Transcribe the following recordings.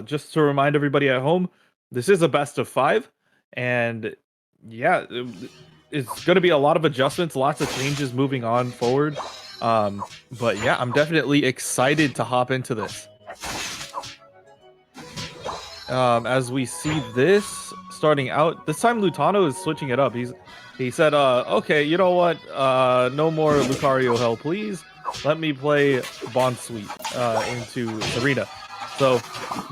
Just to remind everybody at home, this is a best of 5, and yeah, it's going to be a lot of adjustments, lots of changes moving on forward. But yeah, I'm definitely excited to hop into this. As we see this starting out, this time Lutano is switching it up. He said, okay, you know what? No more Lucario Hell, please. Let me play Bond Sweet into Serena. So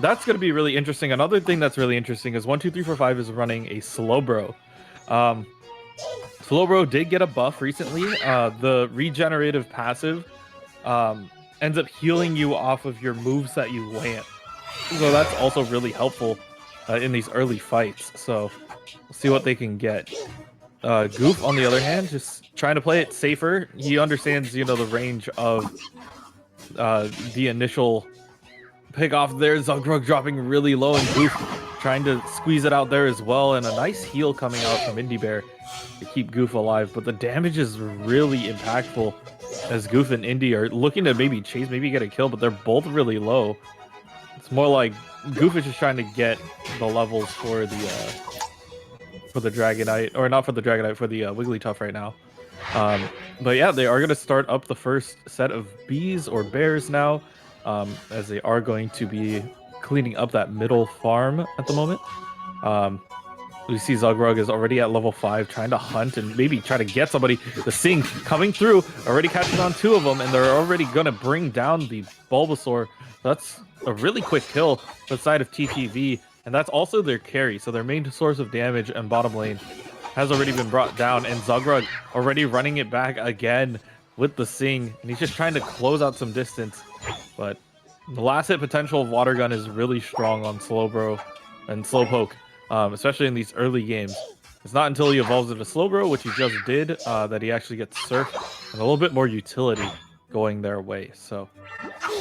that's going to be really interesting. Another thing that's really interesting is 1, 2, 3, 4, 5 is running a Slowbro. Um, Slowbro did get a buff recently. The regenerative passive ends up healing you off of your moves that you land. So that's also really helpful in these early fights. So we'll see what they can get. Goof, on the other hand, just trying to play it safer. He understands, you know, the range of the initial pick off there. Zugrug dropping really low, and Goof trying to squeeze it out there as well. And a nice heal coming out from Indie Bear to keep Goof alive. But the damage is really impactful as Goof and Indie are looking to maybe chase, maybe get a kill, but they're both really low. It's more like Goof is just trying to get the levels for the Dragonite, or not for the Dragonite, for the Wigglytuff right now. But yeah, they are going to start up the first set of bees or bears now, as they are going to be cleaning up that middle farm at the moment. We see Zugrug is already at level 5, trying to hunt and maybe try to get somebody. The Sing coming through, already catching on 2 of them, and they're already going to bring down the Bulbasaur. That's a really quick kill for the side of TTV, and that's also their carry. So their main source of damage and bottom lane has already been brought down, and Zugrug already running it back again with the Sing, and he's just trying to close out some distance. But the last hit potential of Water Gun is really strong on Slowbro and Slowpoke. Especially in these early games. It's not until he evolves into Slowbro, which he just did, that he actually gets Surf and a little bit more utility going their way. So,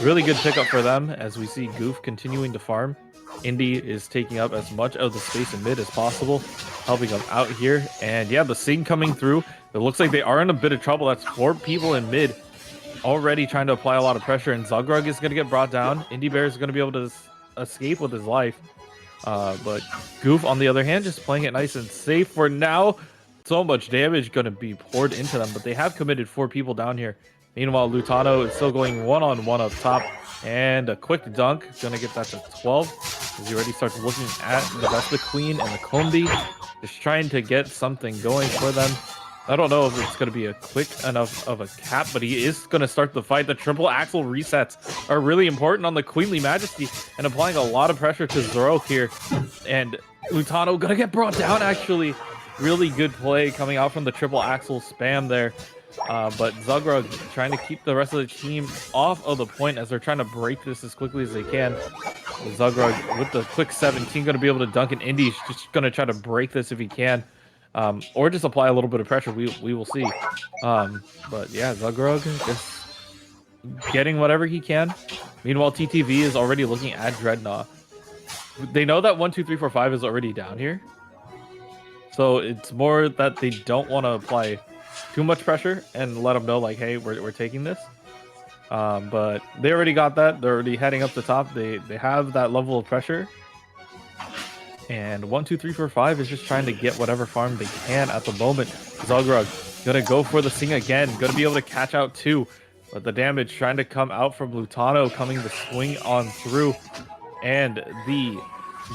really good pickup for them as we see Goof continuing to farm. Indy is taking up as much of the space in mid as possible, helping them out here. And yeah, the Sing coming through. It looks like they are in a bit of trouble. That's 4 people in mid already trying to apply a lot of pressure, and Zugrug is going to get brought down. Indie Bear is going to be able to escape with his life. But Goof, on the other hand, just playing it nice and safe for now. So much damage going to be poured into them, but they have committed 4 people down here. Meanwhile, Lutano is still going one-on-one up top, and a quick dunk. Going to get that to 12, as he already starts looking at the Vespa Queen and the Combi, just trying to get something going for them. I don't know if it's going to be a quick enough of a cap, but he is going to start the fight. The triple axle resets are really important on the Queenly Majesty and applying a lot of pressure to Zoroark here. And Lutano going to get brought down, actually. Really good play coming out from the triple axle spam there. But Zugrug trying to keep the rest of the team off of the point as they're trying to break this as quickly as they can. Zugrug with the quick 17 going to be able to dunk, and Indy's just going to try to break this if he can. Or just apply a little bit of pressure. We will see. But yeah, Zugrug just getting whatever he can. Meanwhile, TTV is already looking at Dreadnought. They know that 1, 2, 3, 4, 5 is already down here. So it's more that they don't want to apply too much pressure and let them know, like, hey, we're taking this. But they already got that. They're already heading up the top. They have that level of pressure. And 1, 2, 3, 4, 5 is just trying to get whatever farm they can at the moment. Zugrug gonna go for the Sing again. Gonna be able to catch out 2. But the damage trying to come out from Lutano, coming to swing on through. And the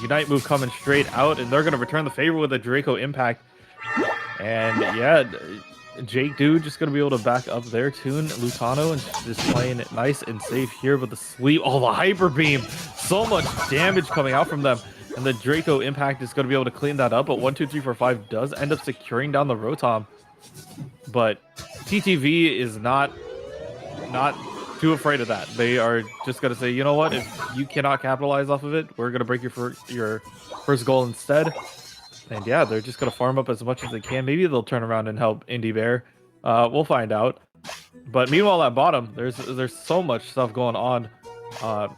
Unite move coming straight out. And they're gonna return the favor with a Draco Impact. And yeah, Jake Dude just gonna be able to back up their tune. Lutano and just playing it nice and safe here with the sweep. Oh, the Hyper Beam. So much damage coming out from them. And the Draco Impact is going to be able to clean that up, but 1, 2, 3, 4, 5 does end up securing down the Rotom. But TTV is not too afraid of that. They are just going to say, you know what, if you cannot capitalize off of it, we're going to break your first goal instead. And yeah, they're just going to farm up as much as they can. Maybe they'll turn around and help Indie Bear. We'll find out. But meanwhile, at bottom, there's so much stuff going on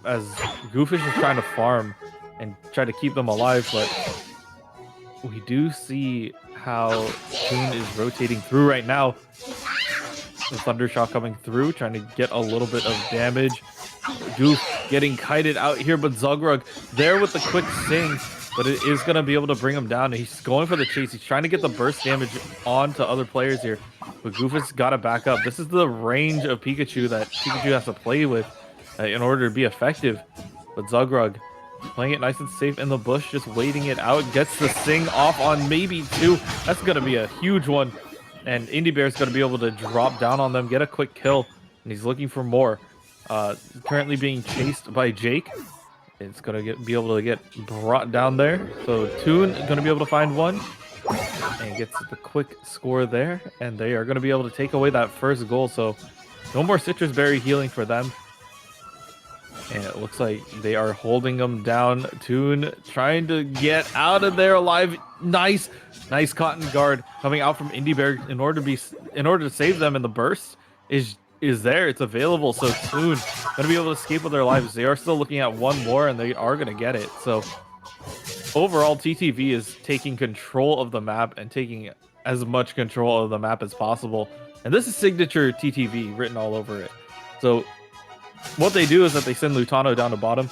as Goofish is trying to farm and try to keep them alive, but we do see how Toon is rotating through right now. The Thundershock coming through, trying to get a little bit of damage. Goof getting kited out here, but Zugrug there with the quick sing, but it is going to be able to bring him down. He's going for the chase. He's trying to get the burst damage onto other players here, but Goof has got to back up. This is the range of Pikachu that Pikachu has to play with in order to be effective. But Zugrug playing it nice and safe in the bush, just waiting it out, gets the sing off on maybe 2. That's going to be a huge one. And Indie Bear's going to be able to drop down on them, get a quick kill, and he's looking for more. Currently being chased by Jake. It's going to be able to get brought down there. So Toon going to be able to find one and gets the quick score there. And they are going to be able to take away that first goal. So no more Citrus Berry healing for them. And it looks like they are holding them down. Toon trying to get out of there alive. Nice cotton guard coming out from Indie Bear in order to save them. And the burst is there. It's available. So Toon gonna be able to escape with their lives. They are still looking at one more, and they are gonna get it. So overall, TTV is taking control of the map and taking as much control of the map as possible. And this is signature TTV written all over it. So what they do is that they send Lutano down to bottom,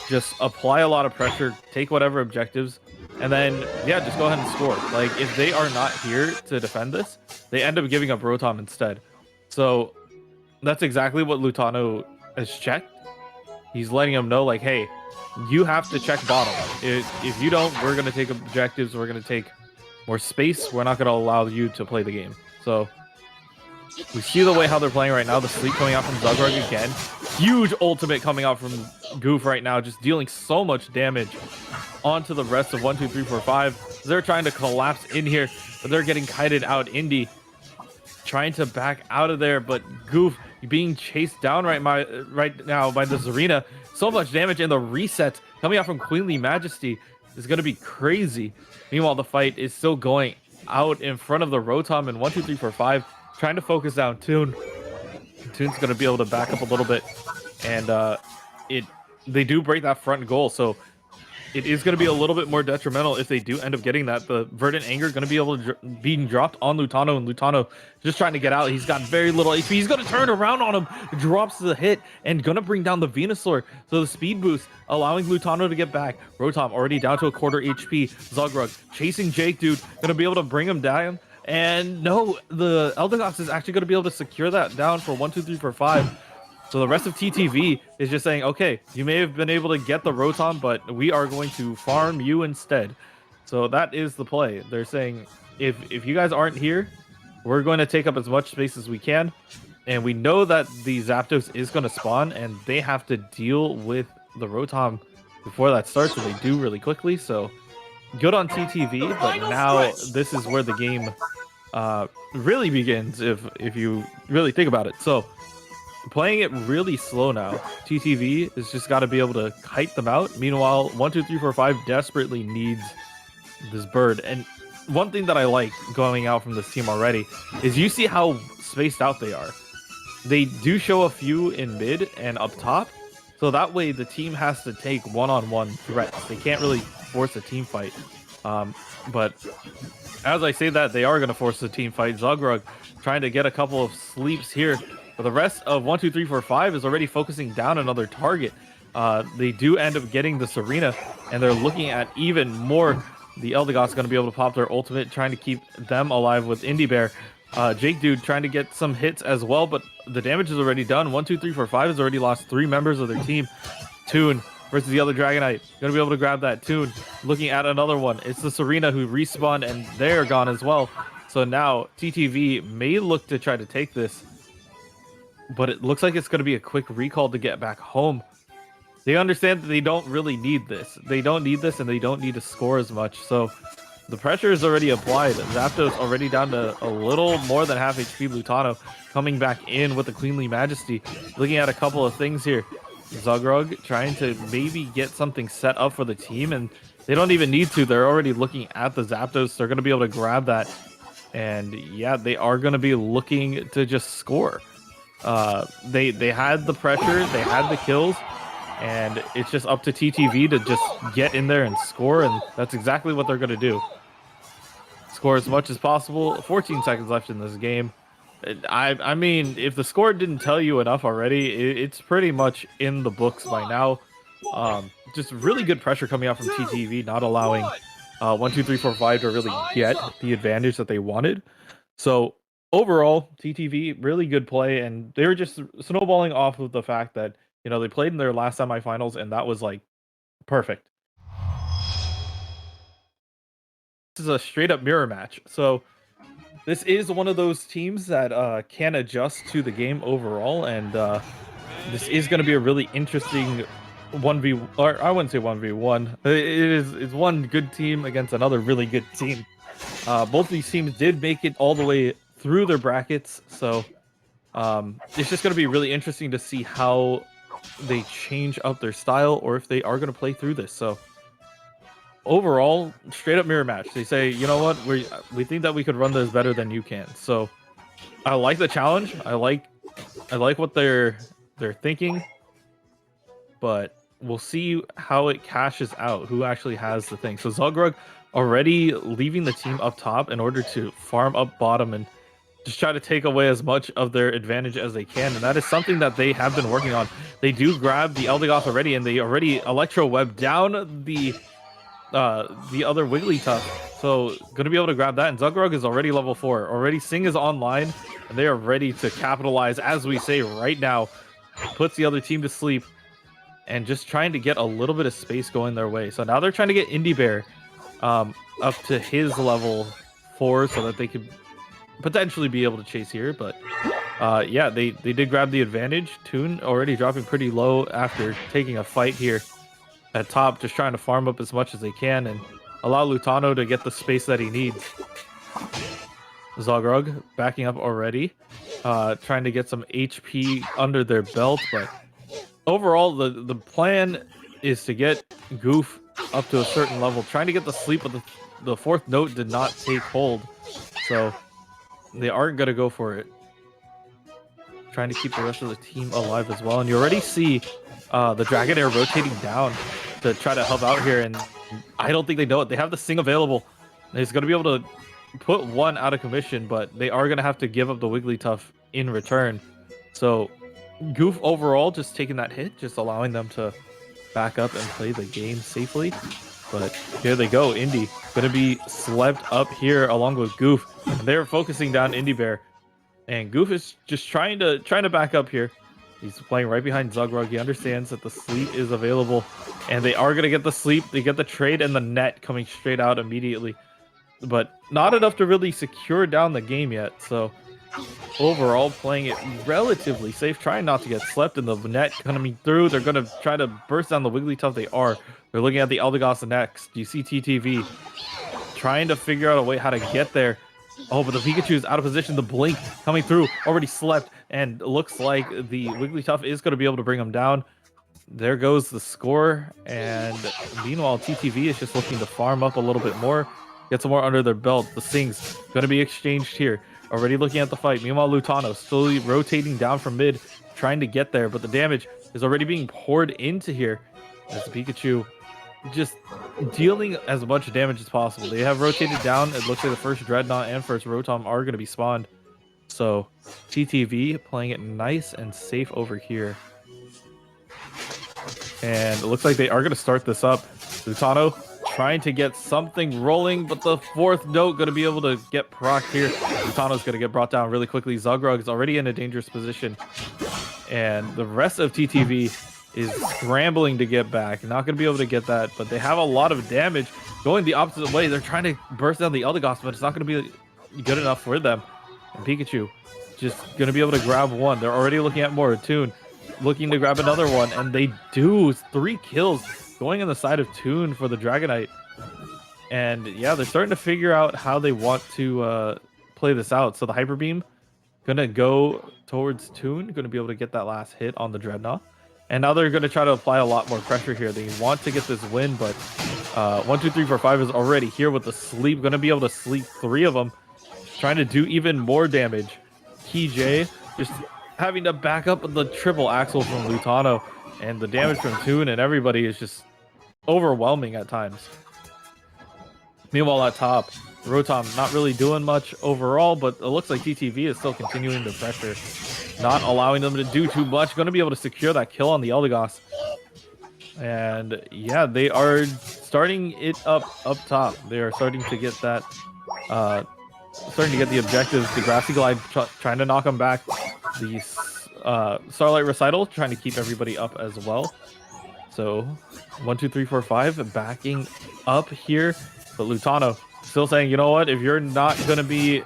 just apply a lot of pressure, take whatever objectives, and then, yeah, just go ahead and score. Like, if they are not here to defend this, they end up giving up Rotom instead. So that's exactly what Lutano has checked. He's letting them know, like, hey, you have to check bottom. If you don't, we're going to take objectives, we're going to take more space, we're not going to allow you to play the game. So we see the way how they're playing right now. The sleep coming out from Zugrug again. Huge ultimate coming out from Goof right now, just dealing so much damage onto the rest of 1, 2, 3, 4, 5. They're trying to collapse in here, but they're getting kited out. Indy trying to back out of there, but Goof being chased down right now by this arena. So much damage, and the reset coming out from Queenly Majesty is going to be crazy. Meanwhile, the fight is still going out in front of the Rotom in 1, 2, 3, 4, 5. Trying to focus down Toon. Toon's going to be able to back up a little bit, and they do break that front goal, so it is going to be a little bit more detrimental if they do end up getting that. The Verdant Anger going to be able to being dropped on Lutano, and Lutano just trying to get out. He's got very little HP. He's going to turn around on him, drops the hit, and going to bring down the Venusaur. So the speed boost allowing Lutano to get back. Rotom already down to a quarter HP. Zugrug chasing Jake, dude, going to be able to bring him down. And no, the Eldegoss is actually going to be able to secure that down for 1, 2, 3, 4, 5. So the rest of TTV is just saying, okay, you may have been able to get the Rotom, but we are going to farm you instead. So that is the play. They're saying, if you guys aren't here, we're going to take up as much space as we can. And we know that the Zapdos is going to spawn, and they have to deal with the Rotom before that starts, and they do really quickly. So good on TTV, but now this is where the game really begins, if you really think about it. So playing it really slow now, TTV has just got to be able to kite them out. Meanwhile, 1, 2, 3, 4, 5 desperately needs this bird. And one thing that I like going out from this team already is you see how spaced out they are. They do show a few in mid and up top, so that way the team has to take one-on-one threats. They can't really force a team fight. But as I say that, they are going to force the team fight. Zugrug trying to get a couple of sleeps here. But the rest of 1, 2, 3, 4, 5 is already focusing down another target. They do end up getting the Serena, and they're looking at even more. The Eldegoss is going to be able to pop their ultimate, trying to keep them alive with Indie Bear. Jake Dude trying to get some hits as well, but the damage is already done. 1, 2, 3, 4, 5 has already lost 3 members of their team. Toon versus the other Dragonite. Going to be able to grab that. Toon looking at another one. It's the Serena who respawned, and they're gone as well. So now TTV may look to try to take this, but it looks like it's going to be a quick recall to get back home. They understand that they don't really need this. They don't need this, and they don't need to score as much. So the pressure is already applied. Zapdos already down to a little more than half HP. Lutano coming back in with the Queenly Majesty. Looking at a couple of things here. Zugrug trying to maybe get something set up for the team, and they don't even need to. They're already looking at the Zapdos. They're going to be able to grab that. And yeah, they are going to be looking to just score. They had the pressure, they had the kills, and it's just up to TTV to just get in there and score, and that's exactly what they're going to do. Score as much as possible. 14 seconds left in this game. I mean, if the score didn't tell you enough already, it's pretty much in the books by now. Just really good pressure coming out from TTV, not allowing 1, 2, 3, 4, 5 to really get the advantage that they wanted. So overall, TTV really good play, and they were just snowballing off of the fact that they played in their last semifinals, and that was like perfect. This is a straight up mirror match. So this is one of those teams that can adjust to the game overall, and this is going to be a really interesting 1v, or I wouldn't say 1v1. It's one good team against another really good team. Both of these teams did make it all the way through their brackets, so it's just going to be really interesting to see how they change up their style, or if they are going to play through this. So overall, straight up mirror match. They say, you know what, we think that we could run this better than you can. So I like the challenge. I like what they're thinking, but we'll see how it cashes out. Who actually has the thing? So Zogrug already leaving the team up top in order to farm up bottom and just try to take away as much of their advantage as they can, and that is something that they have been working on. They do grab the Eldegoss already, and they already Electro Web down the other Wigglytuff. So gonna be able to grab that, and Zugrug is already level 4. Already Sing is online, and they are ready to capitalize, as we say right now. Puts the other team to sleep, and just trying to get a little bit of space going their way. So now they're trying to get Indie Bear up to his level 4 so that they could potentially be able to chase here. But yeah, they did grab the advantage. Toon already dropping pretty low after taking a fight here at top, just trying to farm up as much as they can and allow Lutano to get the space that he needs. Zogrug backing up already, trying to get some HP under their belt, but overall the plan is to get Goof up to a certain level, trying to get the sleep, but the fourth note did not take hold, so they aren't going to go for it. Trying to keep the rest of the team alive as well, and you already see the Dragonair rotating down to try to help out here, and I don't think they know it. They have the Sing available. He's going to be able to put one out of commission, but they are going to have to give up the Wigglytuff in return. So Goof overall just taking that hit, just allowing them to back up and play the game safely. But here they go. Indy going to be slept up here along with Goof, and they're focusing down Indie Bear. And Goof is just trying to back up here. He's playing right behind Zugrug. He understands that the sleep is available, and they are going to get the sleep. They get the trade and the net coming straight out immediately, but not enough to really secure down the game yet. So overall, playing it relatively safe, trying not to get slept in the net coming through. They're going to try to burst down the Wigglytuff. They're looking at the Eldegoss next. You see TTV trying to figure out a way how to get there. Oh, but the Pikachu is out of position. The Blink coming through, already slept, and looks like the Wigglytuff is going to be able to bring him down. There goes the score, and meanwhile, TTV is just looking to farm up a little bit more, get some more under their belt. The Sing's going to be exchanged here. Already looking at the fight. Meanwhile, Lutano slowly rotating down from mid, trying to get there, but the damage is already being poured into here as the Pikachu just dealing as much damage as possible. They have rotated down. It looks like the first Dreadnought and first Rotom are going to be spawned. So TTV playing it nice and safe over here. And it looks like they are going to start this up. Lutano trying to get something rolling, but the fourth note going to be able to get procced here. Lutano's going to get brought down really quickly. Zugrug is already in a dangerous position. And the rest of TTV is scrambling to get back. Not going to be able to get that, but they have a lot of damage going the opposite way. They're trying to burst down the Eldegoss, but it's not going to be good enough for them. And Pikachu just going to be able to grab one. They're already looking at more. Toon looking to grab another one, and they do. 3 kills going on the side of Toon for the Dragonite. And yeah, they're starting to figure out how they want to play this out. So the Hyper Beam going to go towards Toon, going to be able to get that last hit on the Dreadnought. And now they're going to try to apply a lot more pressure here. They want to get this win, but 1, 2, 3, 4, 5 is already here with the sleep. Going to be able to sleep 3 of them. Trying to do even more damage. KJ just having to back up the triple axle from Lutano. And the damage from Toon and everybody is just overwhelming at times. Meanwhile, at top, Rotom not really doing much overall, but it looks like TTV is still continuing the pressure, not allowing them to do too much. Going to be able to secure that kill on the Eldegoss. And yeah, they are starting it up top. They are starting to get that, starting to get the objectives. The Grassy Glide trying to knock them back. The Starlight Recital trying to keep everybody up as well. So 1, 2, 3, 4, 5 backing up here. But Lutano still saying, you know what? If you're not going to be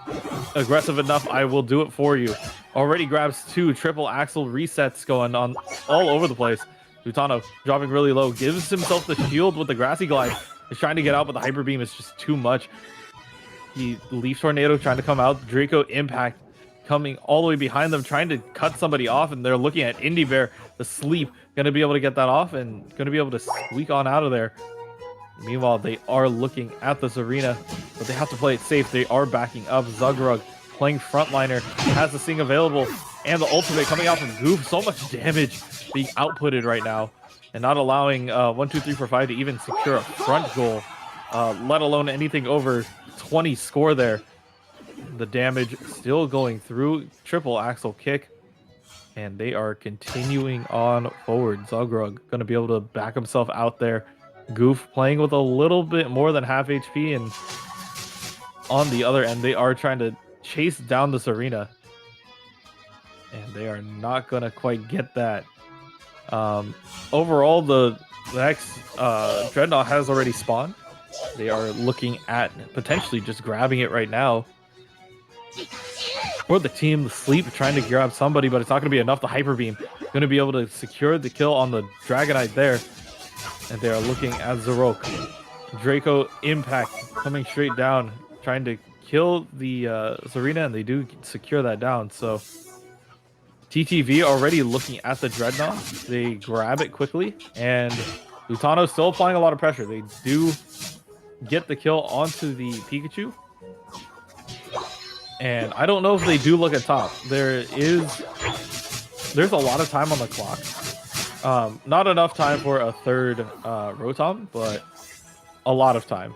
aggressive enough, I will do it for you. Already grabs 2 triple axle resets going on all over the place. Lutano dropping really low, gives himself the shield with the Grassy Glide. He's trying to get out, but the Hyper Beam is just too much. He Leaf Tornado trying to come out. Draco Impact coming all the way behind them, trying to cut somebody off, and they're looking at Indie Bear, the sleep, going to be able to get that off and going to be able to squeak on out of there. Meanwhile, they are looking at this arena, but they have to play it safe. They are backing up. Zugrug playing frontliner, has the Sing available, and the ultimate coming out from Goof. So much damage being outputted right now, and not allowing 1, 2, 3, 4, 5 to even secure a front goal, let alone anything over 20 score there. The damage still going through. Triple axle kick, and they are continuing on forward. Zugrug going to be able to back himself out there. Goof playing with a little bit more than half HP, and on the other end, they are trying to chase down this arena, and they are not going to quite get that. Overall, the next Dreadnought has already spawned. They are looking at potentially just grabbing it right now. For the team, the Sleep trying to grab somebody, but it's not going to be enough. The Hyper Beam going to be able to secure the kill on the Dragonite there. And they are looking at Zarok. Draco Impact coming straight down, trying to kill the Serena, and they do secure that down. So TTV already looking at the Dreadnought. They grab it quickly, and Lutano still applying a lot of pressure. They do get the kill onto the Pikachu. And I don't know if they do look at top. There's a lot of time on the clock. Not enough time for a third Rotom, but a lot of time.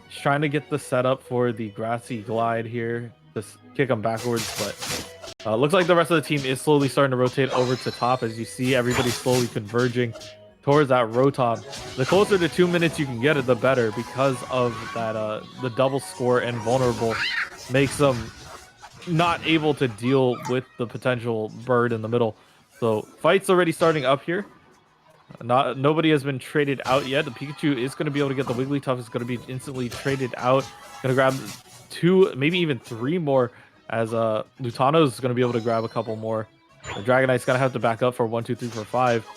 He's trying to get the setup for the Grassy Glide here. Just kick him backwards, but looks like the rest of the team is slowly starting to rotate over to top. As you see, everybody's slowly converging towards that Rotom. The closer to 2 minutes you can get it, the better, because of that the double score and vulnerable makes them not able to deal with the potential bird in the middle. So fight's already starting up here. Nobody has been traded out yet. The Pikachu is going to be able to get the Wigglytuff. Is going to be instantly traded out. Going to grab 2, maybe even 3 more, as Lutano is going to be able to grab a couple more. The Dragonite's going to have to back up for 1, 2, 3, 4, 5.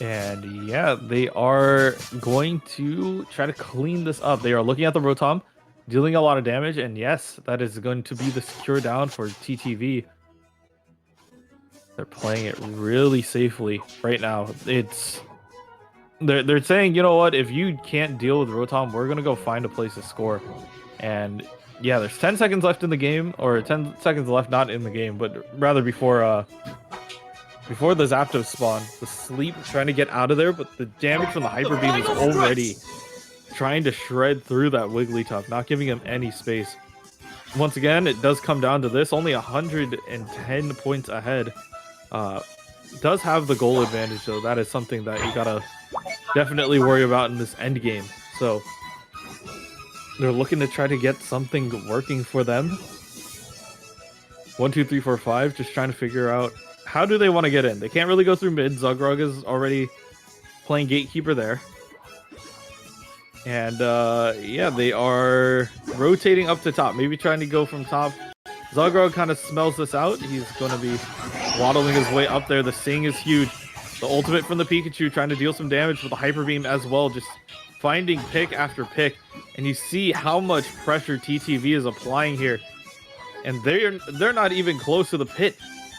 And yeah, they are going to try to clean this up. They are looking at the Rotom, dealing a lot of damage, and yes, that is going to be the secure down for TTV. They're playing it really safely right now. They're saying, you know what, if you can't deal with Rotom, we're gonna go find a place to score. And yeah, there's 10 seconds left in the game, or 10 seconds left, not in the game, but rather before the Zapdos spawn. The Sleep trying to get out of there, but the damage from the Hyper Beam is already trying to shred through that Wigglytuff, not giving him any space. Once again, it does come down to this. Only 110 points ahead. Does have the goal advantage, though. That is something that you gotta definitely worry about in this end game. So they're looking to try to get something working for them. 1, 2, 3, 4, 5. Just trying to figure out how do they want to get in. They can't really go through mid. Zugrug is already playing gatekeeper there. And yeah, they are rotating up to top. Maybe trying to go from top. Zugrug kind of smells this out. He's going to be waddling his way up there. The Sing is huge. The ultimate from the Pikachu trying to deal some damage with the Hyper Beam as well. Just finding pick after pick. And you see how much pressure TTV is applying here. And they're not even close to the pit.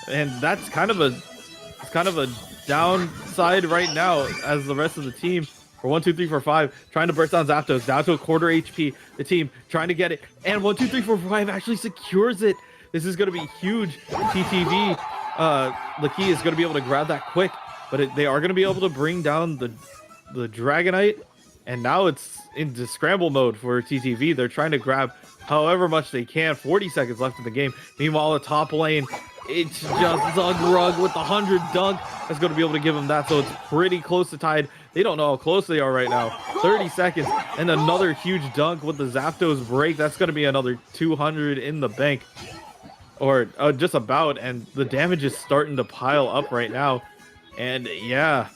And that's kind of a downside right now, as the rest of the team for 1, 2, 3, 4, 5 trying to burst down Zapdos down to a quarter HP. The team trying to get it, and 1, 2, 3, 4, 5 actually secures it. This is going to be huge. TTV, the key is going to be able to grab that quick, but they are going to be able to bring down the Dragonite. And now it's into scramble mode for TTV. They're trying to grab however much they can. 40 seconds left in the game. Meanwhile, the top lane, it's just Zugrug with the 100 dunk. That's going to be able to give them that. So it's pretty close to tied. They don't know how close they are right now. 30 seconds and another huge dunk with the Zapdos break. That's going to be another 200 in the bank. Or just about. And the damage is starting to pile up right now. And yeah,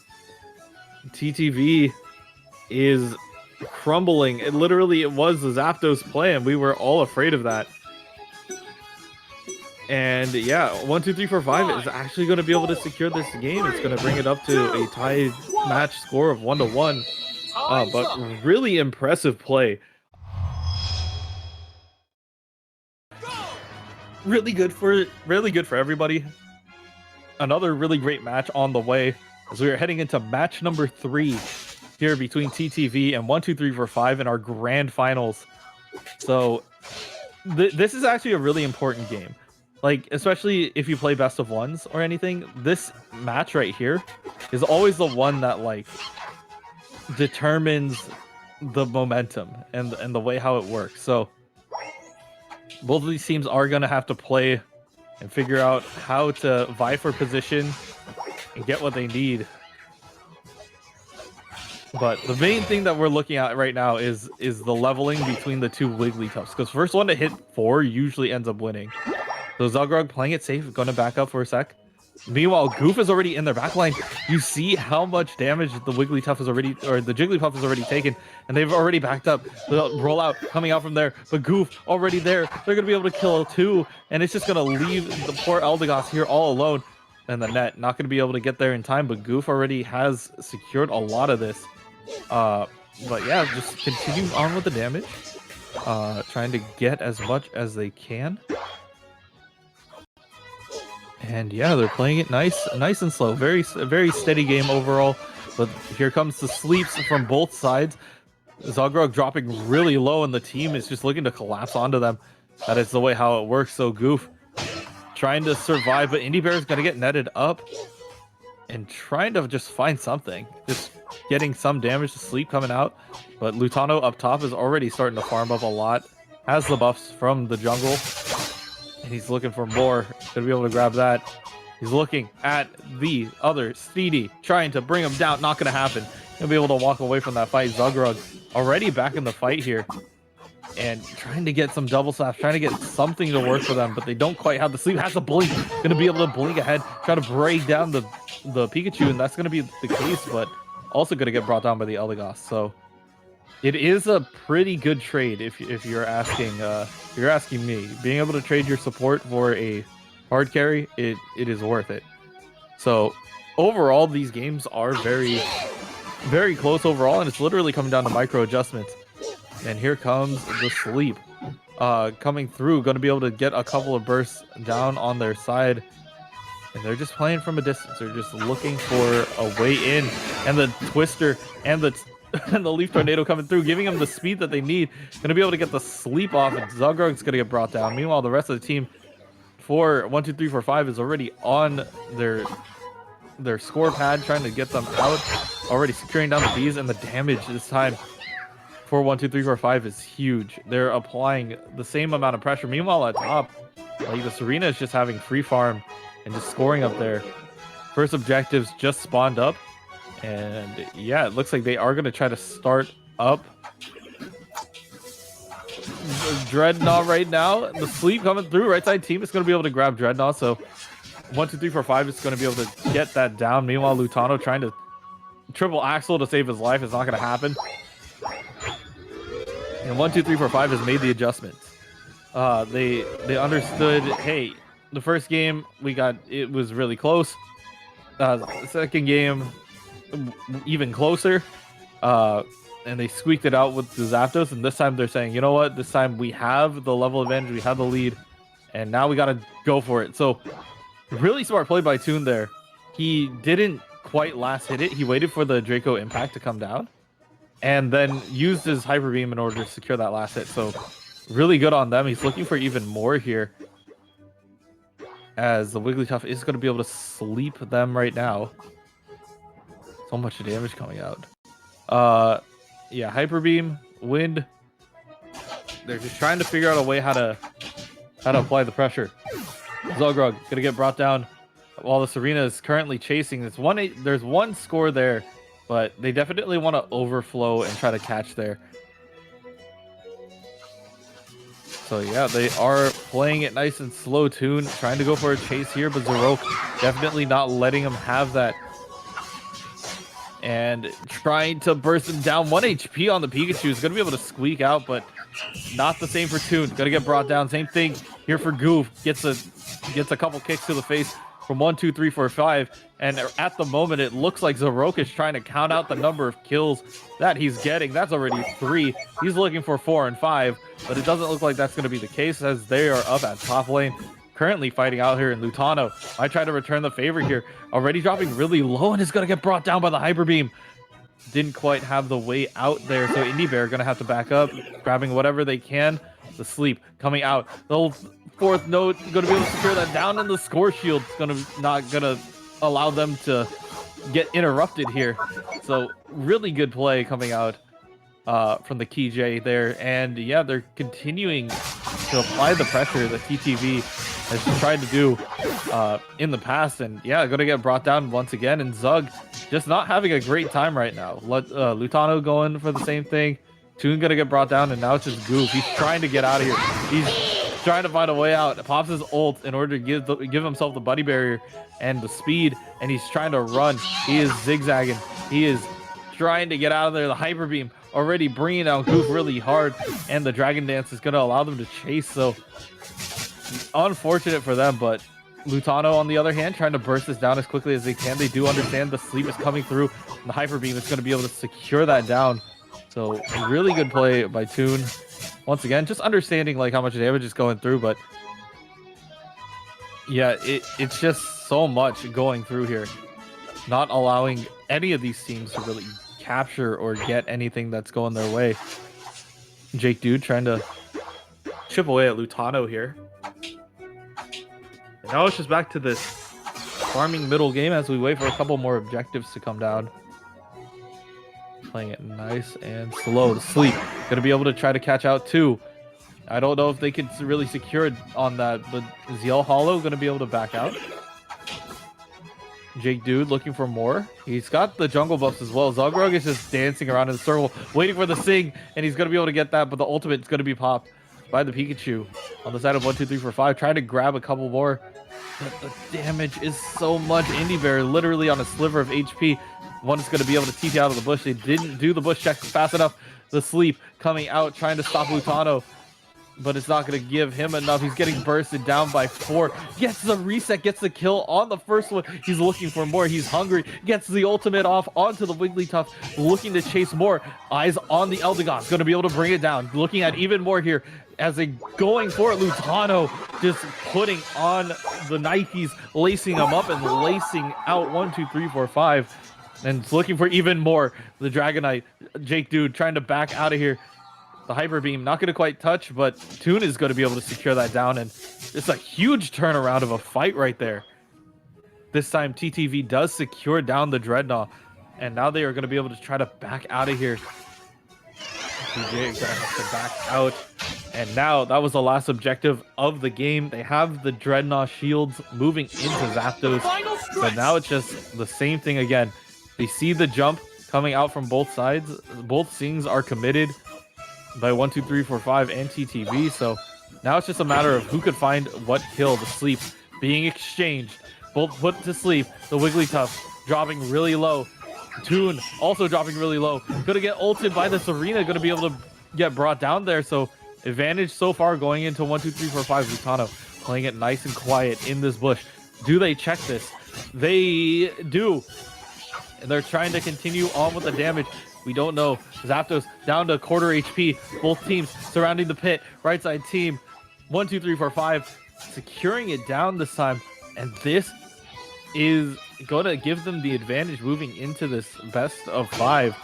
TTV is crumbling. It was the Zapdos play, and we were all afraid of that. And yeah, 1, 2, 3, 4, 5 is actually going to be able to secure this game. It's going to bring it up to a tied match score of 1-1. But really impressive play. Really good for everybody. Another really great match on the way as we are heading into match number 3 here between TTV and 1, 2, 3, 4, 5 in our grand finals. So this is actually a really important game. Like, especially if you play best of ones or anything, this match right here is always the one that like determines the momentum and the way how it works. So both of these teams are going to have to play and figure out how to vie for position and get what they need. But the main thing that we're looking at right now is the leveling between the two Wigglytuffs, because first one to hit 4 usually ends up winning. So Zugrug playing it safe, going to back up for a sec. Meanwhile, Goof is already in their backline. You see how much damage the Wigglytuff is already, or the Jigglypuff has already taken, and they've already backed up. The rollout coming out from there, but Goof already there. They're going to be able to kill 2, and it's just going to leave the poor Eldegoss here all alone. And the net, not going to be able to get there in time, but Goof already has secured a lot of this. But yeah, just continue on with the damage. Trying to get as much as they can. And yeah, they're playing it nice and slow. Very steady game overall. But here comes the sleeps from both sides. Zugrug dropping really low, and the team is just looking to collapse onto them. That is the way how it works. So Goof trying to survive, but Indie Bear is going to get netted up and trying to just find something. Just getting some damage to sleep coming out. But Lutano up top is already starting to farm up a lot. Has the buffs from the jungle. And he's looking for more. Gonna be able to grab that. He's looking at the other Speedy, trying to bring him down. Not gonna happen. He'll be able to walk away from that fight. Zugrug already back in the fight here. And trying to get some double slaps, trying to get something to work for them, but they don't quite have the sleep. Has a blink. Gonna be able to blink ahead, try to break down the Pikachu, and that's gonna be the case, but also gonna get brought down by the Eldegoss. So it is a pretty good trade if you're asking me. Being able to trade your support for a hard carry, it is worth it. So overall, these games are very close overall, and it's literally coming down to micro adjustments. And here comes the sleep coming through, going to be able to get a couple of bursts down on their side. And they're just playing from a distance. They're just looking for a way in. And the Twister and the Leaf Tornado coming through, giving them the speed that they need. Going to be able to get the sleep off, and Zugrug's going to get brought down. Meanwhile, the rest of the team for 1, 2, 3, 4, 5 is already on their score pad, trying to get them out. Already securing down the bees, and the damage this time for 1, 2, 3, 4, 5 is huge. They're applying the same amount of pressure. Meanwhile, at top, like the Serena is just having free farm and just scoring up there. First objectives just spawned up. And yeah, it looks like they are going to try to start up Dreadnought right now. The sleep coming through. Right side team is going to be able to grab Dreadnought. So 1, 2, 3, 4, 5 is going to be able to get that down. Meanwhile, Lutano trying to triple axle to save his life. It's not going to happen. And 1, 2, 3, 4, 5 has made the adjustments. They understood, hey, the first game it was really close. The second game, even closer, and they squeaked it out with the Zapdos, and this time they're saying, you know what, this time we have the level advantage, we have the lead, and now we gotta go for it. So really smart play by Toon there. He didn't quite last hit it. He waited for the Draco Impact to come down and then used his Hyper Beam in order to secure that last hit. So really good on them. He's looking for even more here, as the Wigglytuff is going to be able to sleep them right now. So much damage coming out. Yeah, Hyper Beam, Wind. They're just trying to figure out a way how to apply the pressure. Zogrug gonna get brought down while the Serena is currently chasing. There's one score there, but they definitely want to overflow and try to catch there. So yeah, they are playing it nice and slow tune, trying to go for a chase here, but Zarok definitely not letting him have that. And trying to burst him down. 1 HP on the Pikachu is going to be able to squeak out, but not the same for Toon. Going to get brought down. Same thing here for Goof. Gets a couple kicks to the face from 1, 2, 3, 4, 5. And at the moment, it looks like Zarok is trying to count out the number of kills that he's getting. That's already 3. He's looking for 4 and 5, but it doesn't look like that's going to be the case as they are up at top lane. Currently fighting out here in Lutano. I try to return the favor here. Already dropping really low and is going to get brought down by the Hyper Beam. Didn't quite have the way out there, so Indie Bear going to have to back up, grabbing whatever they can. The sleep coming out. The fourth note going to be able to secure that down, and the score shield is not going to allow them to get interrupted here. So really good play coming out from the Key J there. And yeah, they're continuing to apply the pressure that TTV has tried to do in the past. And yeah, going to get brought down once again. And Zug just not having a great time right now. Lutano going for the same thing. Toon going to get brought down, and now it's just Goof. He's trying to get out of here. He's trying to find a way out. Pops his ult in order to give himself the buddy barrier and the speed, and he's trying to run. He is zigzagging. He is trying to get out of there. The Hyper Beam already bringing down Goof really hard, and the Dragon Dance is going to allow them to chase. So unfortunate for them, but Lutano, on the other hand, trying to burst this down as quickly as they can. They do understand the sleep is coming through, and the Hyper Beam is going to be able to secure that down. So really good play by Toon. Once again, just understanding like how much damage is going through, but yeah, it's just so much going through here. Not allowing any of these teams to really capture or get anything that's going their way. Jake Dude trying to chip away at Lutano here. And now it's just back to this farming middle game as we wait for a couple more objectives to come down. Playing it nice and slow. The sleep gonna be able to try to catch out too. I don't know if they could really secure it on that, but is Yell Hollow gonna be able to back out? Jake Dude looking for more. He's got the jungle buffs as well. Zogrug is just dancing around in the circle, waiting for the sing, and he's gonna be able to get that, but the ultimate is gonna be popped by the Pikachu on the side of 1, 2, 3, 4, 5, trying to grab a couple more. But the damage is so much. Indie Bear literally on a sliver of HP. One is going to be able to TP out of the bush. They didn't do the bush check fast enough. The sleep coming out, trying to stop Lutano, but it's not going to give him enough. He's getting bursted down by 4. Gets the reset, gets the kill on the first one. He's looking for more. He's hungry. Gets the ultimate off onto the Wigglytuff, looking to chase more. Eyes on the Eldegoss. Going to be able to bring it down. Looking at even more here as they going for it. Lutano just putting on the Nikes, lacing them up and lacing out 1, 2, 3, 4, 5. And looking for even more. The Dragonite, Jake Dude trying to back out of here. The Hyper Beam not going to quite touch, but Toon is going to be able to secure that down. And it's a huge turnaround of a fight right there. This time TTV does secure down the Dreadnought. And now they are going to be able to try to back out of here. TJ is going to have to back out. And now that was the last objective of the game. They have the Dreadnought shields moving into Zapdos. So now it's just the same thing again. They see the jump coming out from both sides. Both Sings are committed by 1, 2, 3, 4, 5 and TTV. So now it's just a matter of who could find what kill. The sleep being exchanged. Both put to sleep. The Wigglytuff dropping really low. Toon also dropping really low. Gonna get ulted by the Serena. Gonna be able to get brought down there. So advantage so far going into 1, 2, 3, 4, 5. Lutano playing it nice and quiet in this bush. Do they check this? They do. And they're trying to continue on with the damage. We don't know. Zapdos down to quarter HP. Both teams surrounding the pit. Right side team. 1, 2, 3, 4, 5. Securing it down this time. And this is going to give them the advantage moving into this best of 5.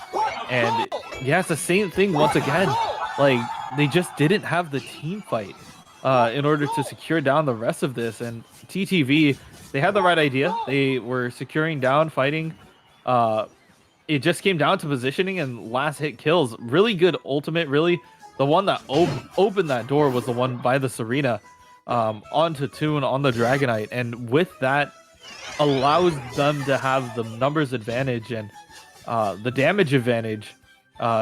And yeah, it's the same thing once again. Like, they just didn't have the team fight in order to secure down the rest of this. And TTV, they had the right idea. They were securing down, fighting it just came down to positioning and last hit kills. Really good ultimate, really. The one that opened that door was the one by the Serena onto Toon on the Dragonite. And with that, allows them to have the numbers advantage and the damage advantage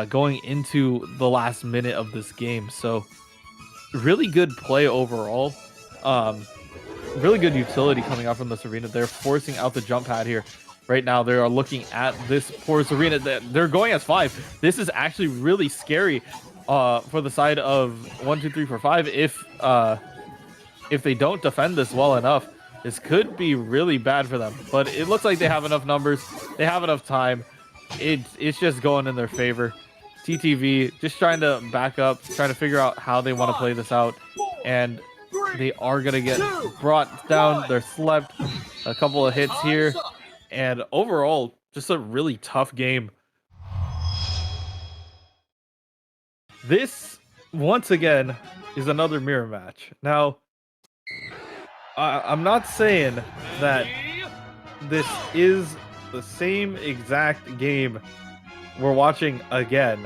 going into the last minute of this game. So really good play overall. Really good utility coming out from the Serena. They're forcing out the jump pad here. Right now, they are looking at this poor Serena. They're going as 5. This is actually really scary for the side of 1, 2, 3, 4, 5. If they don't defend this well enough, this could be really bad for them. But it looks like they have enough numbers. They have enough time. It's just going in their favor. TTV just trying to back up, trying to figure out how they want to play this out. And they are going to get brought down. They're slept. A couple of hits here. And overall, just a really tough game. This, once again, is another mirror match. Now, I'm not saying that this is the same exact game we're watching again.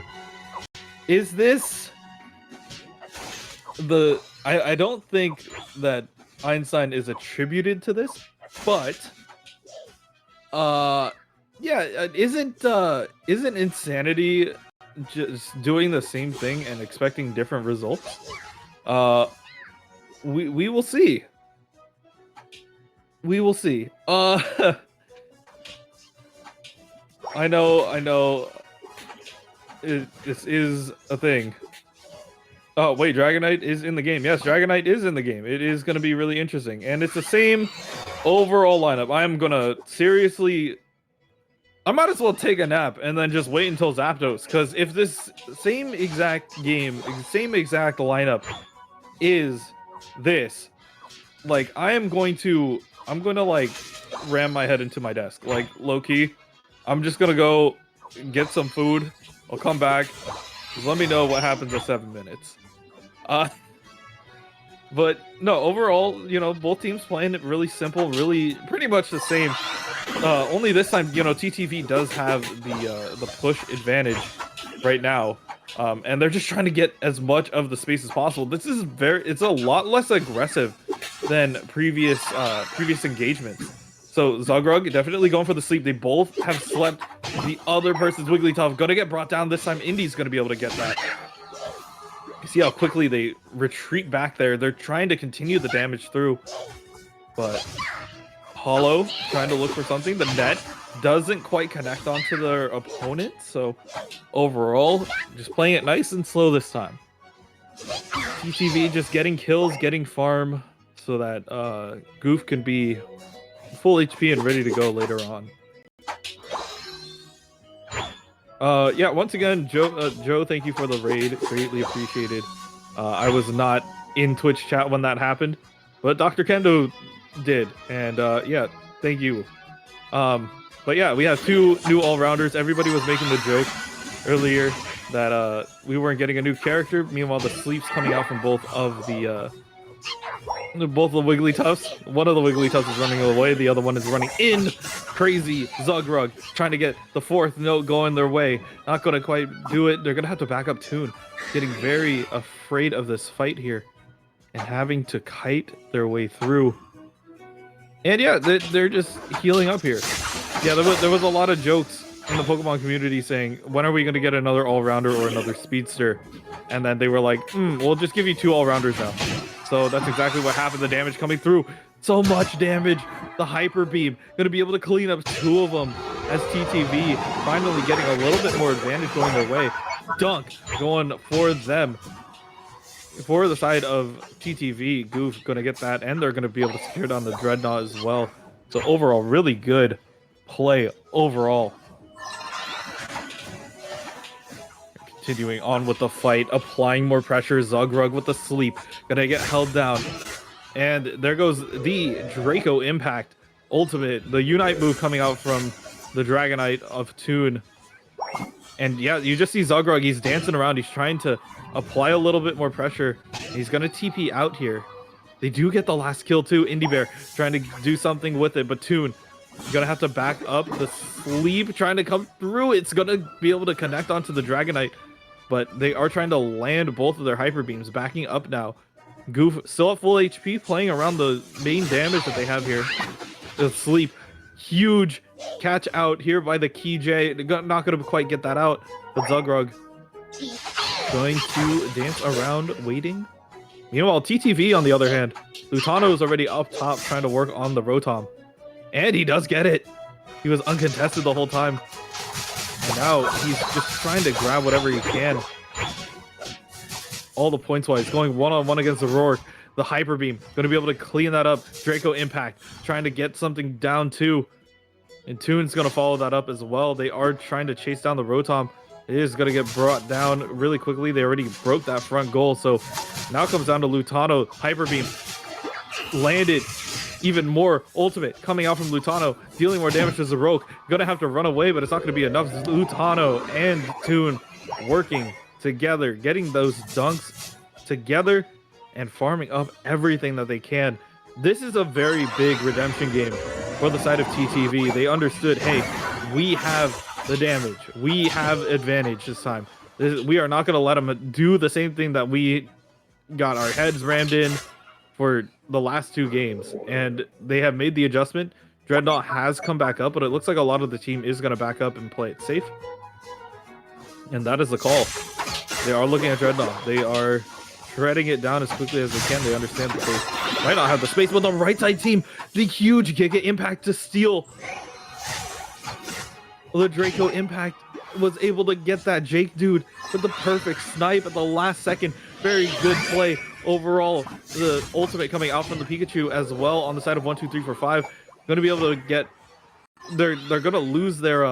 Is this the... I don't think that Einstein is attributed to this, but... yeah, isn't Insanity just doing the same thing and expecting different results? We will see. We will see. I know. This is a thing. Oh, wait, Dragonite is in the game. Yes, Dragonite is in the game. It is going to be really interesting. And it's the same overall lineup. I'm going to seriously... I might as well take a nap and then just wait until Zapdos. Because if this same exact game, same exact lineup is this, like, I'm going to, like, ram my head into my desk. Like, low-key. I'm just going to go get some food. I'll come back. Just let me know what happens at 7 minutes. But no, overall, you know, both teams playing it really simple, really pretty much the same. Only this time, you know, TTV does have the push advantage right now, and they're just trying to get as much of the space as possible. This is it's a lot less aggressive than previous engagements. So Zugrug definitely going for the sleep. They both have slept. The other person's Wigglytuff gonna get brought down this time. Indy's gonna be able to get that. You see how quickly they retreat back there. They're trying to continue the damage through, but Hollow trying to look for something. The net doesn't quite connect onto their opponent, so overall, just playing it nice and slow this time. TTV just getting kills, getting farm, so that Goof can be full HP and ready to go later on. Yeah, once again, Joe, thank you for the raid. Greatly appreciated. I was not in Twitch chat when that happened, but Dr. Kendo did, and yeah, thank you. But yeah, we have 2 new all-rounders. Everybody was making the joke earlier that we weren't getting a new character. Meanwhile, the sleeps coming out from both of the Wigglytuffs. One of the Wigglytuffs is running away, the other one is running in. Crazy Zugrug trying to get the 4th note going their way. Not gonna quite do it. They're gonna have to back up Toon. Getting very afraid of this fight here and having to kite their way through. And yeah, they're just healing up here. Yeah, there was a lot of jokes in the Pokemon community saying, when are we going to get another all-rounder or another speedster? And then they were like, we'll just give you 2 all-rounders now. So that's exactly what happened. The damage coming through. So much damage. The Hyper Beam. Going to be able to clean up 2 of them as TTV finally getting a little bit more advantage going their way. Dunk going for them. For the side of TTV, Goof going to get that, and they're going to be able to secure down the Dreadnought as well. So overall, really good play overall. Continuing on with the fight, applying more pressure. Zugrug with the sleep, gonna get held down. And there goes the Draco Impact Ultimate, the Unite move coming out from the Dragonite of Toon. And yeah, you just see Zugrug, he's dancing around, he's trying to apply a little bit more pressure. He's gonna TP out here. They do get the last kill too. Indy Bear trying to do something with it, but Toon You're gonna have to back up. The sleep trying to come through. It's gonna be able to connect onto the Dragonite, but they are trying to land both of their Hyper Beams. Backing up now. Goof still at full HP, playing around the main damage that they have here. The sleep, huge catch out here by the KJ. Not gonna quite get that out, but Zugrug going to dance around, waiting. Meanwhile, TTV on the other hand, Lutano is already up top trying to work on the Rotom. And he does get it. He was uncontested the whole time. And now he's just trying to grab whatever he can. All the points wise, going one-on-one against the Roar. The Hyper Beam, going to be able to clean that up. Draco Impact, trying to get something down too. And Toon's going to follow that up as well. They are trying to chase down the Rotom. It is going to get brought down really quickly. They already broke that front goal. So now it comes down to Lutano. Hyper Beam landed even more. Ultimate coming out from Lutano, dealing more damage to Zarok. Going to have to run away, but it's not going to be enough. Lutano and Toon working together, getting those dunks together and farming up everything that they can. This is a very big redemption game for the side of TTV. They understood, hey, we have the damage. We have advantage this time. We are not going to let them do the same thing that we got our heads rammed in for the last two games. And they have made the adjustment. Dreadnought has come back up, but it looks like a lot of the team is going to back up and play it safe. And that is the call. They are looking at Dreadnought. They are shredding it down as quickly as they can. They understand that they might not have the space, but the right side team, the huge Giga Impact to steal. The Draco Impact was able to get that Jake dude with the perfect snipe at the last second. Very good play overall. The ultimate coming out from the Pikachu as well on the side of 1, 2, 3, 4, 5. Going to be able to get... They're going to lose their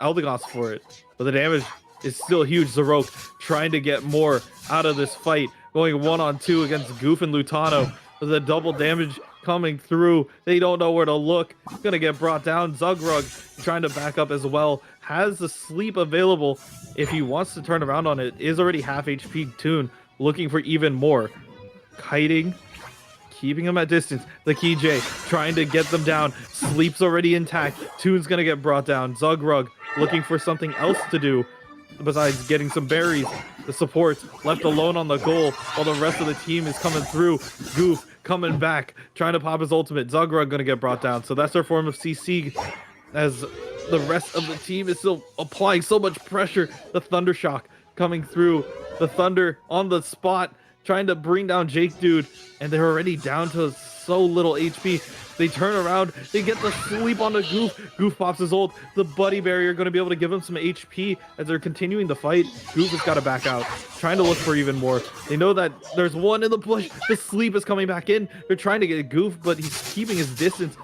Eldegoss for it, but the damage is still huge. Zarok trying to get more out of this fight. Going 1-on-2 against Goof and Lutano. The double damage coming through. They don't know where to look. Gonna get brought down. Zugrug trying to back up as well. Has the sleep available if he wants to turn around on it. Is already half HP. Toon looking for even more. Kiting, keeping him at distance. The KJ trying to get them down. Sleep's already intact. Toon's gonna get brought down. Zugrug looking for something else to do besides getting some berries. The supports left alone on the goal while the rest of the team is coming through. Goof coming back, trying to pop his ultimate. Zugrug gonna get brought down. So that's their form of CC as the rest of the team is still applying so much pressure. The Thunder Shock coming through. The Thunder on the spot, trying to bring down Jake dude, and they're already down to so little HP. They turn around, they get the sleep on the Goof. Goof pops his ult. The Buddy Barrier going to be able to give him some HP as they're continuing the fight. Goof has got to back out, trying to look for even more. They know that there's one in the bush. The sleep is coming back in. They're trying to get Goof, but he's keeping his distance,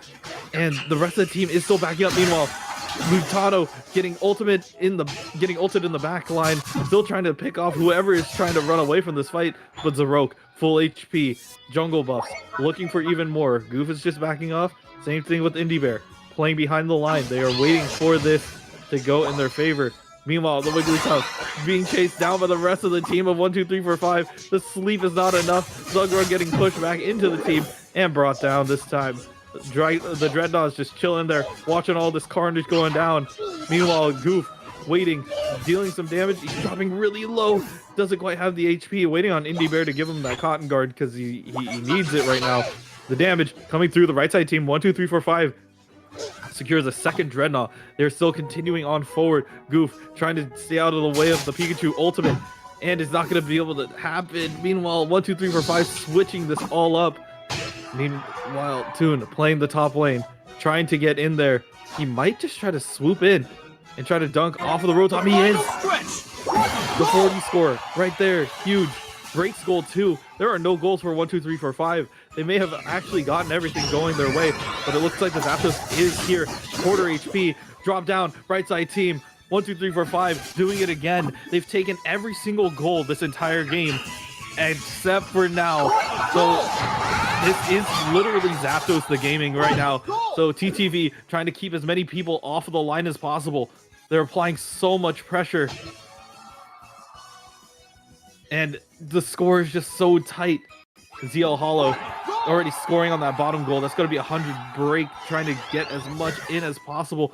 and the rest of the team is still backing up. Meanwhile, Lutano getting ulted in the back line, still trying to pick off whoever is trying to run away from this fight. But Zarok, full HP, jungle buffs, looking for even more. Goof is just backing off. Same thing with Indie Bear, playing behind the line. They are waiting for this to go in their favor. Meanwhile, the Wigglytuff being chased down by the rest of the team of 1, 2, 3, 4, 5. The sleep is not enough. Zugrug getting pushed back into the team and brought down this time. The Dreadnought is just chilling there, watching all this carnage going down. Meanwhile, Goof waiting, dealing some damage. He's dropping really low. Doesn't quite have the HP. Waiting on Indie Bear to give him that Cotton Guard because he needs it right now. The damage coming through the right side team. 1, 2, 3, 4, 5 secures a second Dreadnought. They're still continuing on forward. Goof trying to stay out of the way of the Pikachu ultimate, and it's not going to be able to happen. Meanwhile, 1, 2, 3, 4, 5 switching this all up. Meanwhile, Toon playing the top lane, trying to get in there. He might just try to swoop in and try to dunk off of the Rotom. He is! The 40 score right there, huge. Breaks goal 2. There are no goals for 1, 2, 3, 4, 5. They may have actually gotten everything going their way, but it looks like the Zapdos is here. Quarter HP, drop down, right side team. 1, 2, 3, 4, 5, doing it again. They've taken every single goal this entire game, except for now. So this is literally Zapdos the gaming right now. So TTV trying to keep as many people off of the line as possible. They're applying so much pressure. And the score is just so tight. ZL Hollow already scoring on that bottom goal. That's going to be 100 break, trying to get as much in as possible.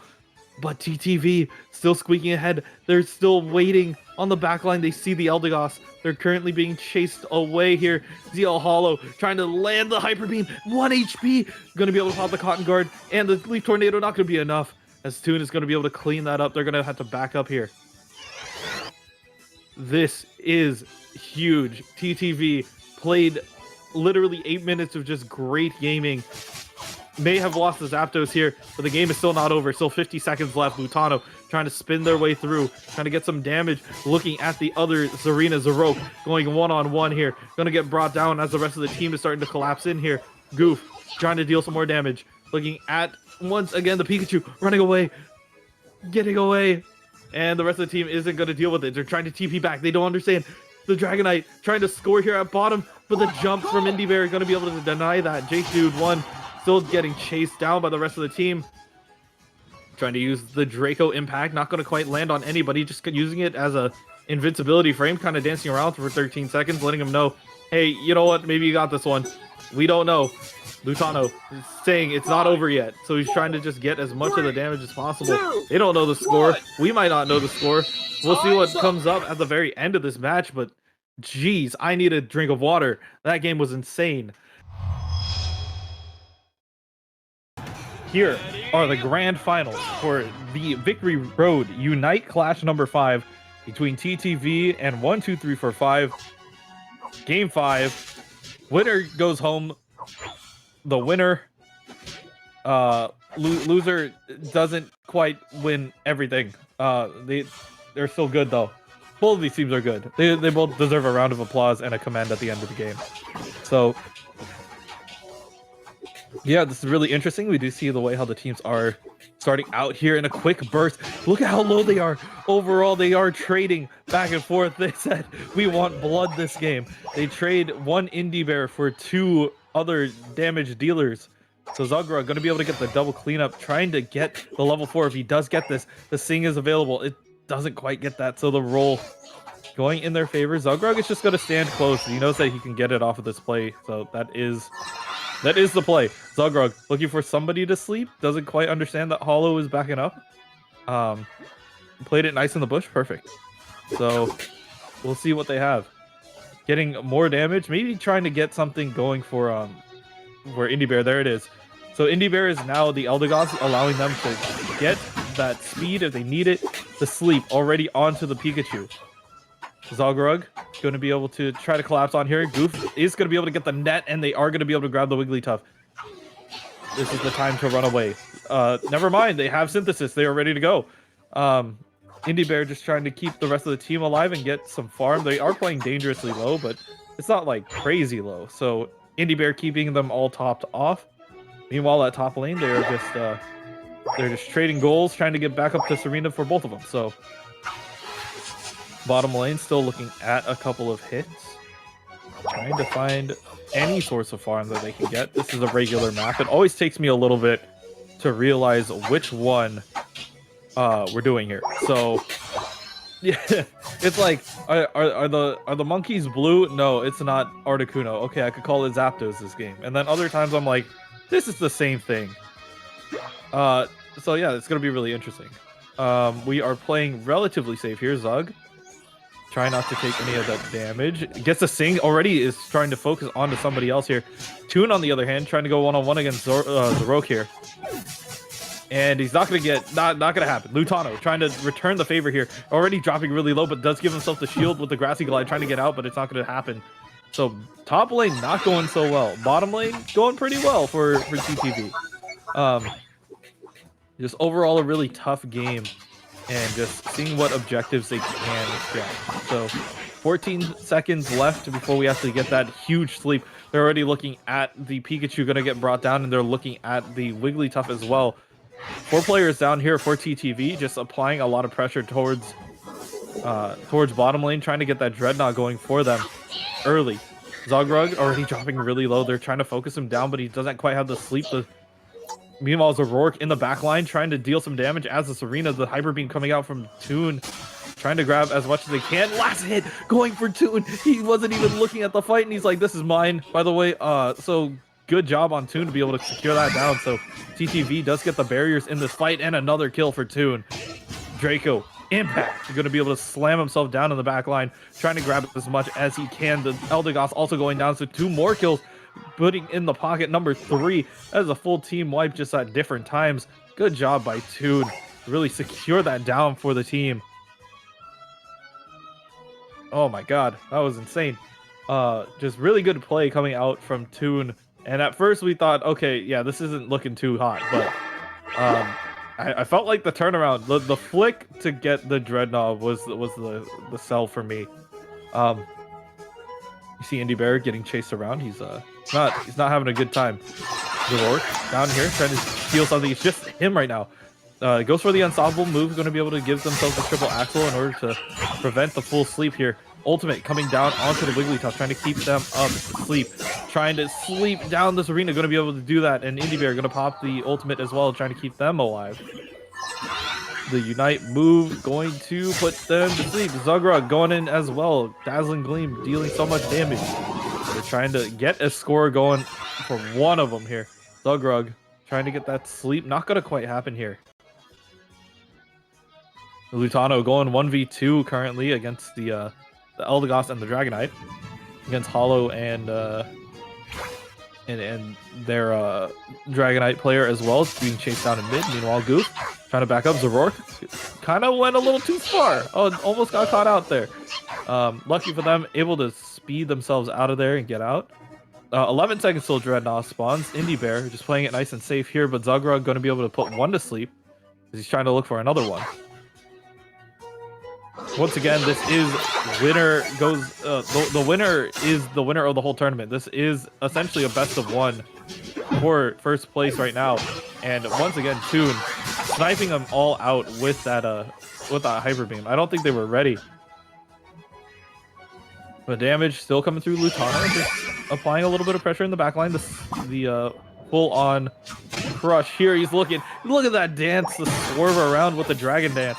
But TTV still squeaking ahead. They're still waiting on the back line. They see the Eldegoss. They're currently being chased away here. ZL Hollow trying to land the Hyper Beam. 1 HP. Going to be able to pop the Cotton Guard. And the Leaf Tornado not going to be enough. As Toon is going to be able to clean that up. They're going to have to back up here. This is huge. TTV played literally 8 minutes of just great gaming. May have lost the Zapdos here, but the game is still not over. Still 50 seconds left. Lutano trying to spin their way through, trying to get some damage. Looking at the other Zarina, Zarok going one-on-one here. Going to get brought down as the rest of the team is starting to collapse in here. Goof trying to deal some more damage. Looking at, once again, the Pikachu running away. Getting away. And the rest of the team isn't going to deal with it. They're trying to TP back. They don't understand. The Dragonite trying to score here at bottom, but the jump from Indie Bear is going to be able to deny that. Jake Dude 1 still getting chased down by the rest of the team. Trying to use the Draco Impact. Not going to quite land on anybody. Just using it as a invincibility frame. Kind of dancing around for 13 seconds. Letting him know, hey, you know what? Maybe you got this one. We don't know. Lutano is saying it's not over yet. So he's trying to just get as much of the damage as possible. They don't know the score. We might not know the score. We'll see what comes up at the very end of this match. But, geez, I need a drink of water. That game was insane. Here are the grand finals for the Victory Road Unite Clash number 5 between TTV and 1-2-3-4-5. Game 5. Winner goes home. The winner, loser doesn't quite win everything. They're still good though. Both of these teams are good. They both deserve a round of applause and a command at the end of the game. So yeah, this is really interesting. We do see the way how the teams are starting out here in a quick burst. Look at how low they are. Overall, they are trading back and forth. They said, we want blood this game. They trade 1 Indie Bear for 2 other damage dealers. So Zagra going to be able to get the double cleanup, trying to get the level 4. If he does get this, the Sing is available. It doesn't quite get that, so the roll going in their favor. Zagrog is just going to stand close. He knows that he can get it off of this play, so that is the play. Zagrog looking for somebody to sleep. Doesn't quite understand that Hollow is backing up. Played it nice in the bush. Perfect. So we'll see what they have. Getting more damage. Maybe trying to get something going for Indie Bear. There it is. So Indie Bear is now the Eldegoss, allowing them to get that speed if they need it. The sleep already onto the Pikachu. Zalgrug going to be able to try to collapse on here. Goof is going to be able to get the net, and they are going to be able to grab the Wigglytuff. This is the time to run away. Never mind, they have Synthesis. They are ready to go. Indie Bear just trying to keep the rest of the team alive and get some farm. They are playing dangerously low, but it's not like crazy low. So Indie Bear keeping them all topped off. Meanwhile, at top lane, they're just trading goals, trying to get back up to Serena for both of them. So bottom lane still looking at a couple of hits, trying to find any source of farm that they can get. This is a regular map. It always takes me a little bit to realize which one we're doing here. So yeah, it's like, are the monkeys blue? No, it's not Articuno. Okay, I could call it Zapdos this game. And then other times I'm like, this is the same thing. So yeah, it's gonna be really interesting. We are playing relatively safe here. Zug try not to take any of that damage. Gets a Sing. Already is trying to focus onto somebody else here. Toon, on the other hand, trying to go one-on-one against Zarok here. And he's not going to get... Not going to happen. Lutano trying to return the favor here. Already dropping really low, but does give himself the shield with the Grassy Glide, trying to get out, but it's not going to happen. So top lane not going so well. Bottom lane going pretty well for TTV. Just overall a really tough game. And just seeing what objectives they can get. So 14 seconds left before we actually get that huge sleep. They're already looking at the Pikachu going to get brought down, and they're looking at the Wigglytuff as well. 4 players down here for TTV, just applying a lot of pressure towards bottom lane, trying to get that Dreadnought going for them early. Zogrug already dropping really low. They're trying to focus him down, but he doesn't quite have the sleep. Meanwhile, Zarok in the back line trying to deal some damage as the Serena, the Hyper Beam coming out from Toon, trying to grab as much as they can. Last hit going for Toon. He wasn't even looking at the fight, and he's like, this is mine, by the way. So good job on Toon to be able to secure that down. So TTV does get the barriers in this fight, and another kill for Toon. Draco, impact, going to be able to slam himself down in the back line, trying to grab as much as he can. The Eldegoss also going down, so 2 more kills, putting in the pocket number 3. That is a full team wipe just at different times. Good job by Toon. Really secure that down for the team. Oh my god, that was insane. Just really good play coming out from Toon. And at first we thought, okay, yeah, this isn't looking too hot, but I felt like the turnaround, the flick to get the Dreadnought was the sell for me. You see Indy Bear getting chased around. He's not having a good time. Zork down here trying to steal something. It's just him right now. Goes for the unstoppable move, going to be able to give themselves a triple axle in order to prevent the full sleep here. Ultimate coming down onto the Wigglytuff, trying to keep them up sleep. Trying to sleep down this arena, going to be able to do that. And Indy Bear going to pop the ultimate as well, trying to keep them alive. The Unite move going to put them to sleep. Zugrug going in as well. Dazzling Gleam dealing so much damage. They're trying to get a score going for one of them here. Zugrug trying to get that sleep. Not going to quite happen here. Lutano going 1v2 currently against the Eldegoss and the Dragonite, against Hollow and their Dragonite player as well, being chased down in mid. Meanwhile, Goof trying to back up. Zork kind of went a little too far. Oh, almost got caught out there. Lucky for them, able to speed themselves out of there and get out. 11 seconds till Dreadnought spawns. Indy Bear just playing it nice and safe here, but Zugrug going to be able to put one to sleep as he's trying to look for another one. Once again, this is winner goes. The winner is the winner of the whole tournament. This is essentially a best of 1 for first place right now. And once again, Toon sniping them all out with that hyper beam. I don't think they were ready. The damage still coming through Lutano, just applying a little bit of pressure in the backline. The full on crush here. He's looking. Look at that dance, the swerve around with the dragon dance.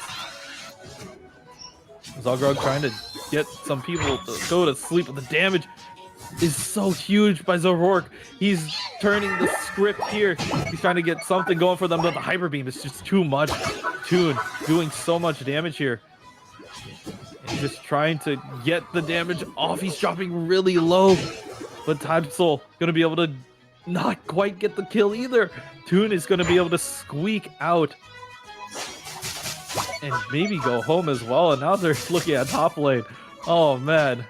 Zugrug trying to get some people to go to sleep, but the damage is so huge by Zork. He's turning the script here. He's trying to get something going for them, but the hyper beam is just too much. Toon doing so much damage here. He's just trying to get the damage off. He's dropping really low, but Typesol gonna be able to not quite get the kill either. Toon is gonna be able to squeak out and maybe go home as well. And now they're looking at top lane. Oh man,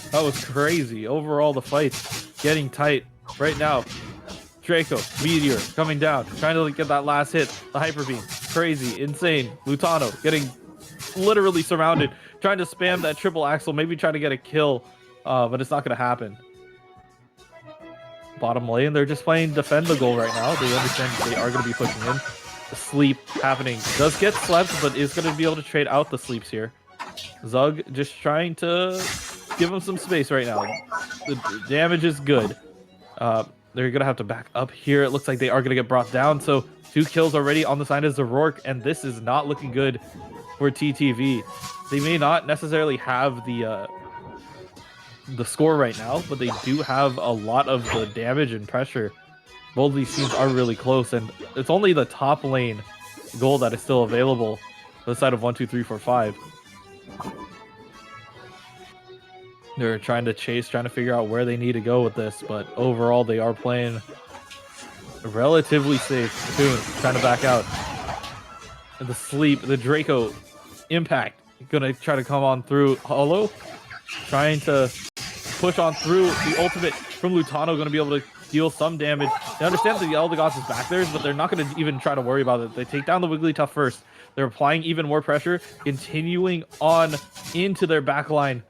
that was crazy. Overall, the fight's getting tight right now. Draco, Meteor coming down, trying to get that last hit. The hyper beam, crazy, insane. Lutano getting literally surrounded, trying to spam that triple axle, maybe trying to get a kill, but it's not going to happen. Bottom lane, they're just playing defend the goal right now. They understand they are going to be pushing in. The sleep happening does get slept, but is going to be able to trade out the sleeps here. Zug just trying to give him some space right now. The damage is good. They're going to have to back up here. It looks like they are going to get brought down. So 2 kills already on the side of Zork, and this is not looking good for TTV. They may not necessarily have the score right now, but they do have a lot of the damage and pressure. Both of these teams are really close, and it's only the top lane goal that is still available for the side of 1, 2, 3, 4, 5. They're trying to chase, trying to figure out where they need to go with this, but overall they are playing relatively safe. Toon trying to back out. And the sleep, the Draco impact gonna try to come on through. Hollow trying to push on through. The ultimate from Lutano gonna be able to deal some damage. They understand that the Eldegoss is back there, but they're not going to even try to worry about it. They take down the Wigglytuff first. They're applying even more pressure, continuing on into their backline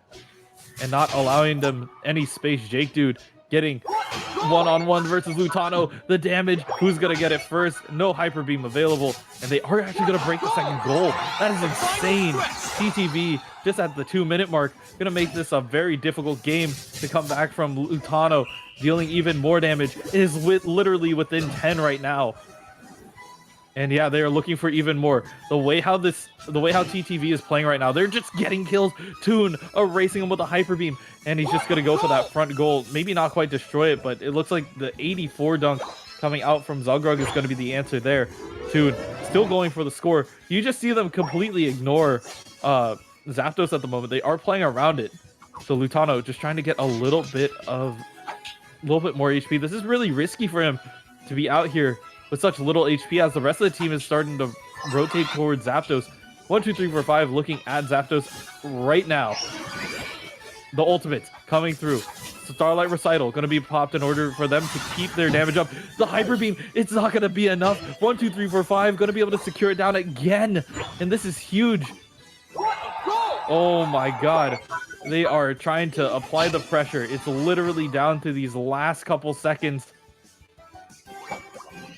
and not allowing them any space. Jake Dude getting one-on-one versus Lutano. The damage, who's going to get it first? No hyper beam available, and they are actually going to break the second goal. That is insane. TTV just at the 2-minute mark, going to make this a very difficult game to come back from. Lutano dealing even more damage. It is literally within 10 right now. And yeah, they are looking for even more. The way how TTV is playing right now, they're just getting kills. Toon erasing him with a hyper beam, and he's just gonna go for that front goal. Maybe not quite destroy it, but it looks like the 84 dunk coming out from Zugrug is gonna be the answer there. Toon still going for the score. You just see them completely ignore Zapdos at the moment. They are playing around it. So Lutano just trying to get a little bit more HP. This is really risky for him to be out here with such little HP as the rest of the team is starting to rotate towards Zapdos. 1, 2, 3, 4, 5 looking at Zapdos right now. The ultimate coming through. Starlight Recital going to be popped in order for them to keep their damage up. The Hyper Beam, it's not going to be enough. 1, 2, 3, 4, 5 going to be able to secure it down again. And this is huge. Oh my god. They are trying to apply the pressure. It's literally down to these last couple seconds.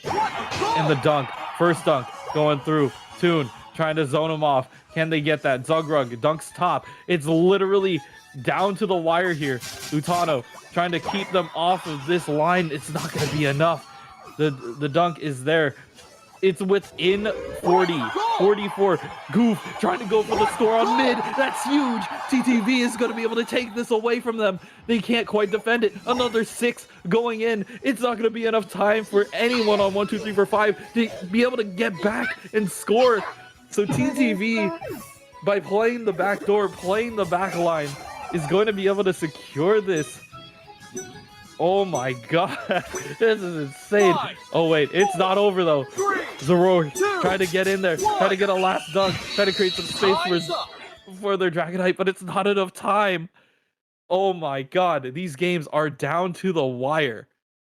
And the dunk. First dunk going through. Toon trying to zone him off. Can they get that? Zugrug dunks top. It's literally down to the wire here. Lutano trying to keep them off of this line. It's not going to be enough. The dunk is there. It's within 40. 44. Goof trying to go for the score on mid. That's huge. TTV is going to be able to take this away from them. They can't quite defend it. Another 6 going in. It's not going to be enough time for anyone on 1, 2, 3, 4, 5 to be able to get back and score. So TTV, by playing the back door, playing the back line, is going to be able to secure this. Oh my god, this is insane. Oh wait, it's not over though. Zoro trying to get in there, trying to get a last dunk, trying to create some space for their Dragonite, but it's not enough time. Oh my god, these games are down to the wire.